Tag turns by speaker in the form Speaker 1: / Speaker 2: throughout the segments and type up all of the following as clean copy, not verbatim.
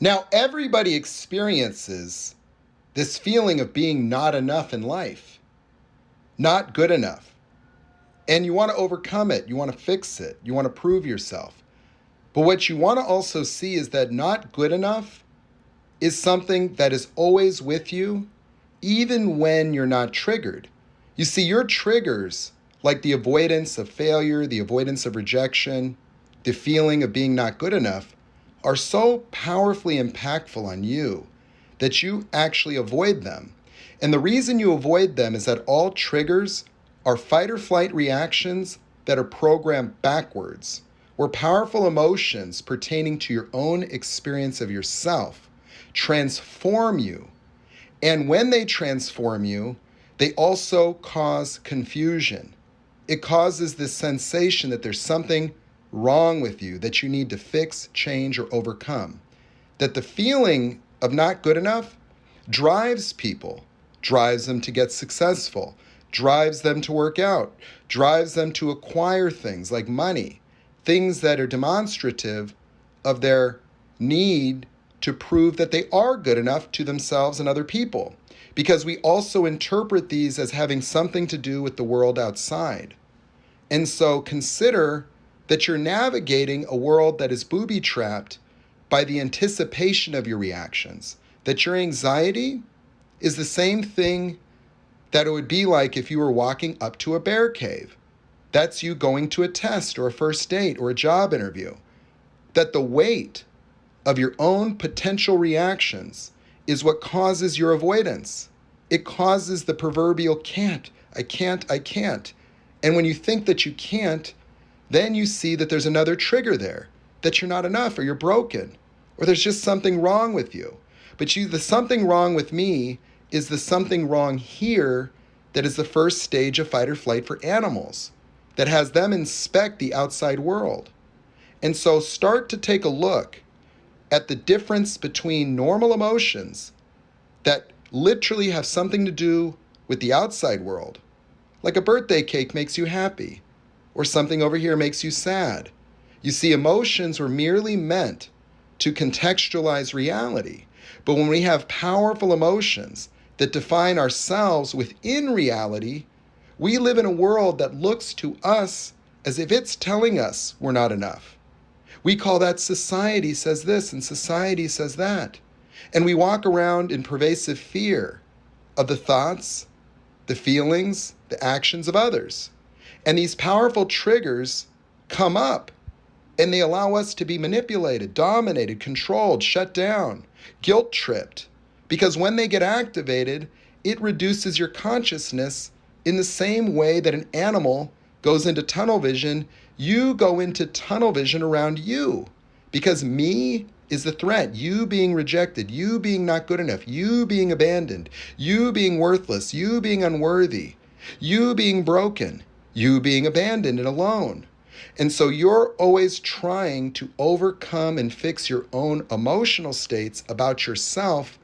Speaker 1: Now, everybody experiences this feeling of being not enough in life, not good enough. And you want to overcome it. You want to fix it. You want to prove yourself. But what you want to also see is that not good enough is something that is always with you, even when you're not triggered. You see, your triggers, like the avoidance of failure, the avoidance of rejection, the feeling of being not good enough, are so powerfully impactful on you that you actually avoid them. And the reason you avoid them is that all triggers are fight or flight reactions that are programmed backwards, where powerful emotions pertaining to your own experience of yourself transform you. And when they transform you, they also cause confusion. It causes this sensation that there's something wrong with you that you need to fix, change, or overcome. That the feeling of not good enough drives people, drives them to get successful, drives them to work out, drives them to acquire things like money, things that are demonstrative of their need to prove that they are good enough to themselves and other people. Because we also interpret these as having something to do with the world outside. And so consider that you're navigating a world that is booby-trapped by the anticipation of your reactions. That your anxiety is the same thing that it would be like if you were walking up to a bear cave. That's you going to a test or a first date or a job interview. That the weight of your own potential reactions is what causes your avoidance. It causes the proverbial can't, I can't, I can't. And when you think that you can't, then you see that there's another trigger there, that you're not enough or you're broken, or there's just something wrong with you. But the something wrong with me is the something wrong here that is the first stage of fight or flight for animals, that has them inspect the outside world. And so start to take a look at the difference between normal emotions that literally have something to do with the outside world, like a birthday cake makes you happy, or something over here makes you sad. You see, emotions were merely meant to contextualize reality. But when we have powerful emotions that define ourselves within reality, we live in a world that looks to us as if it's telling us we're not enough. We call that society says this and society says that. And we walk around in pervasive fear of the thoughts, the feelings, the actions of others. And these powerful triggers come up and they allow us to be manipulated, dominated, controlled, shut down, guilt-tripped. Because when they get activated, it reduces your consciousness in the same way that an animal goes into tunnel vision. You go into tunnel vision around you. Because me is the threat. You being rejected, you being not good enough, you being abandoned, you being worthless, you being unworthy, you being broken, you being abandoned and alone. And so you're always trying to overcome and fix your own emotional states about yourself,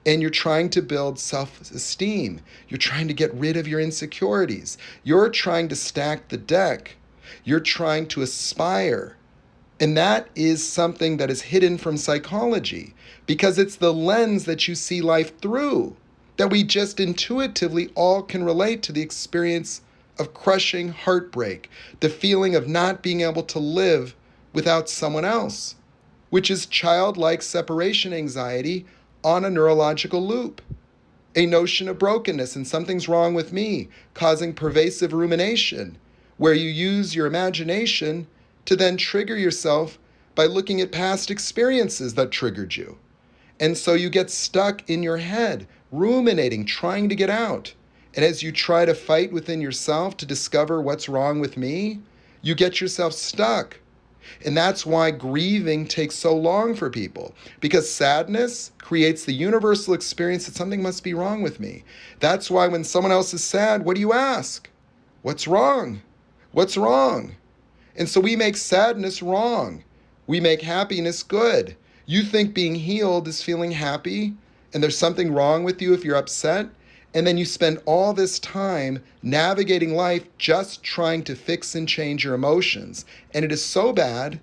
Speaker 1: and you're trying to build self-esteem. You're trying to get rid of your insecurities. You're trying to stack the deck. You're trying to aspire. And that is something that is hidden from psychology because it's the lens that you see life through, that we just intuitively all can relate to the experience of crushing heartbreak, the feeling of not being able to live without someone else, which is childlike separation anxiety on a neurological loop. A notion of brokenness and something's wrong with me, causing pervasive rumination, where you use your imagination to then trigger yourself by looking at past experiences that triggered you. And so you get stuck in your head, ruminating, trying to get out. And as you try to fight within yourself to discover what's wrong with me, you get yourself stuck. And that's why grieving takes so long for people, because sadness creates the universal experience that something must be wrong with me. That's why when someone else is sad, what do you ask? What's wrong? What's wrong? And so we make sadness wrong. We make happiness good. You think being healed is feeling happy, and there's something wrong with you if you're upset, and then you spend all this time navigating life just trying to fix and change your emotions. And it is so bad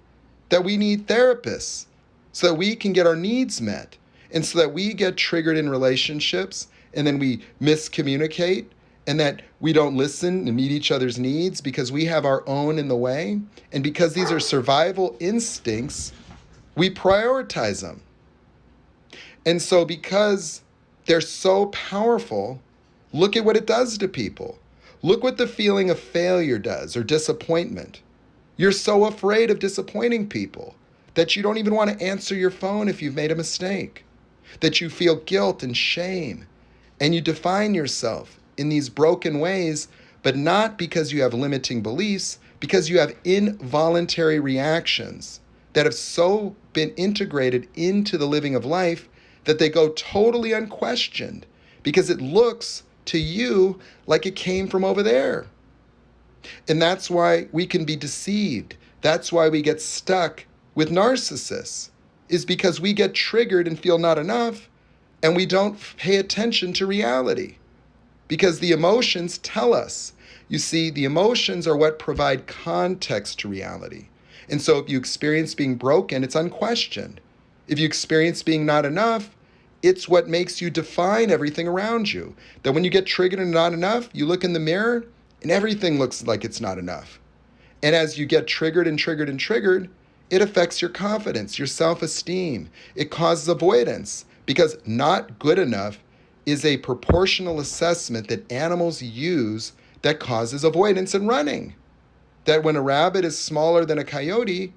Speaker 1: that we need therapists so that we can get our needs met, and so that we get triggered in relationships and then we miscommunicate, and that we don't listen and meet each other's needs because we have our own in the way. And because these are survival instincts, we prioritize them. And so because they're so powerful, look at what it does to people. Look what the feeling of failure does, or disappointment. You're so afraid of disappointing people that you don't even want to answer your phone if you've made a mistake, that you feel guilt and shame, and you define yourself in these broken ways, but not because you have limiting beliefs, because you have involuntary reactions that have so been integrated into the living of life that they go totally unquestioned, because it looks to you like it came from over there. And that's why we can be deceived. That's why we get stuck with narcissists, is because we get triggered and feel not enough, and we don't pay attention to reality. Because the emotions tell us. You see, the emotions are what provide context to reality. And so if you experience being broken, it's unquestioned. If you experience being not enough, it's what makes you define everything around you. That when you get triggered and not enough, you look in the mirror and everything looks like it's not enough. And as you get triggered and triggered and triggered, it affects your confidence, your self-esteem. It causes avoidance, because not good enough is a proportional assessment that animals use that causes avoidance and running. That when a rabbit is smaller than a coyote,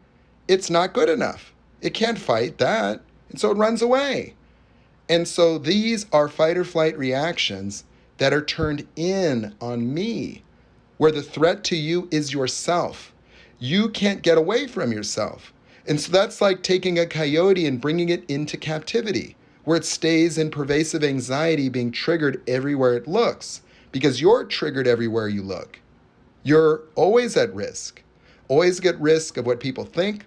Speaker 1: it's not good enough. It can't fight that, and so it runs away. And so these are fight or flight reactions that are turned in on me, where the threat to you is yourself. You can't get away from yourself. And so that's like taking a coyote and bringing it into captivity, where it stays in pervasive anxiety, being triggered everywhere it looks, because you're triggered everywhere you look. You're always at risk, always at risk of what people think,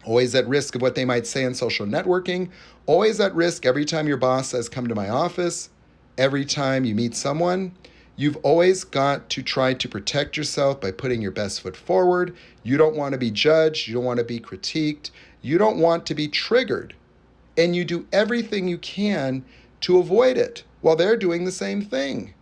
Speaker 1: always at risk of what they might say in social networking, always at risk every time your boss says, come to my office, every time you meet someone. You've always got to try to protect yourself by putting your best foot forward. You don't want to be judged. You don't want to be critiqued. You don't want to be triggered. And you do everything you can to avoid it while they're doing the same thing.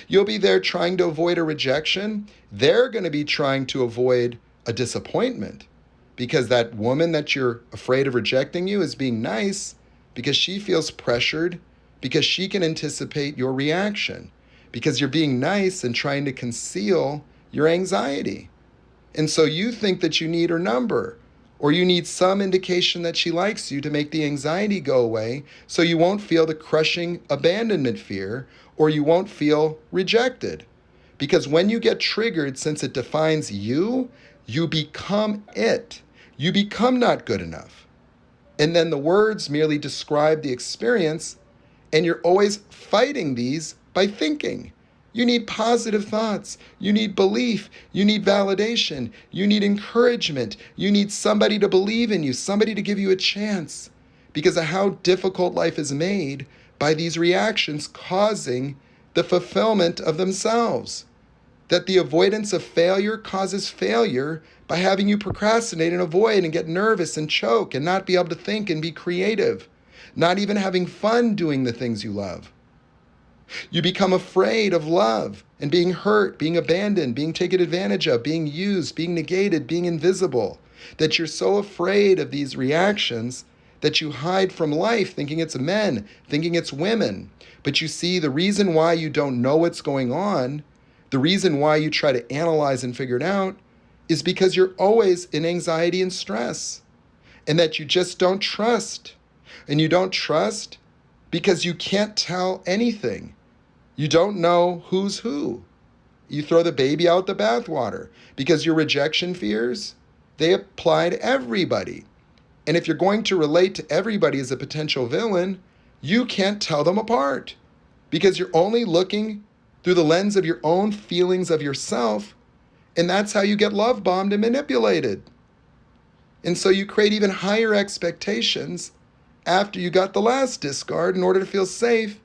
Speaker 1: You'll be there trying to avoid a rejection. They're going to be trying to avoid a disappointment, because that woman that you're afraid of rejecting you is being nice because she feels pressured, because she can anticipate your reaction, because you're being nice and trying to conceal your anxiety. And so you think that you need her number, or you need some indication that she likes you to make the anxiety go away, so you won't feel the crushing abandonment fear, or you won't feel rejected. Because when you get triggered, since it defines you, you become it. You become not good enough. And then the words merely describe the experience, and you're always fighting these by thinking. You need positive thoughts. You need belief. You need validation. You need encouragement. You need somebody to believe in you, somebody to give you a chance, because of how difficult life is made by these reactions causing the fulfillment of themselves. That the avoidance of failure causes failure by having you procrastinate and avoid and get nervous and choke and not be able to think and be creative, not even having fun doing the things you love. You become afraid of love and being hurt, being abandoned, being taken advantage of, being used, being negated, being invisible. That you're so afraid of these reactions that you hide from life, thinking it's men, thinking it's women. But you see, the reason why you don't know what's going on, the reason why you try to analyze and figure it out, is because you're always in anxiety and stress, and that you just don't trust. And you don't trust because you can't tell anything. You don't know who's who. You throw the baby out the bathwater because your rejection fears, they apply to everybody. And if you're going to relate to everybody as a potential villain, you can't tell them apart, because you're only looking through the lens of your own feelings of yourself, and that's how you get love bombed and manipulated. And so you create even higher expectations after you got the last discard in order to feel safe.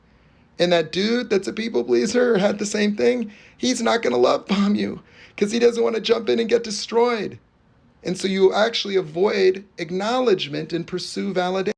Speaker 1: And that dude that's a people pleaser had the same thing. He's not going to love bomb you because he doesn't want to jump in and get destroyed. And so you actually avoid acknowledgement and pursue validation.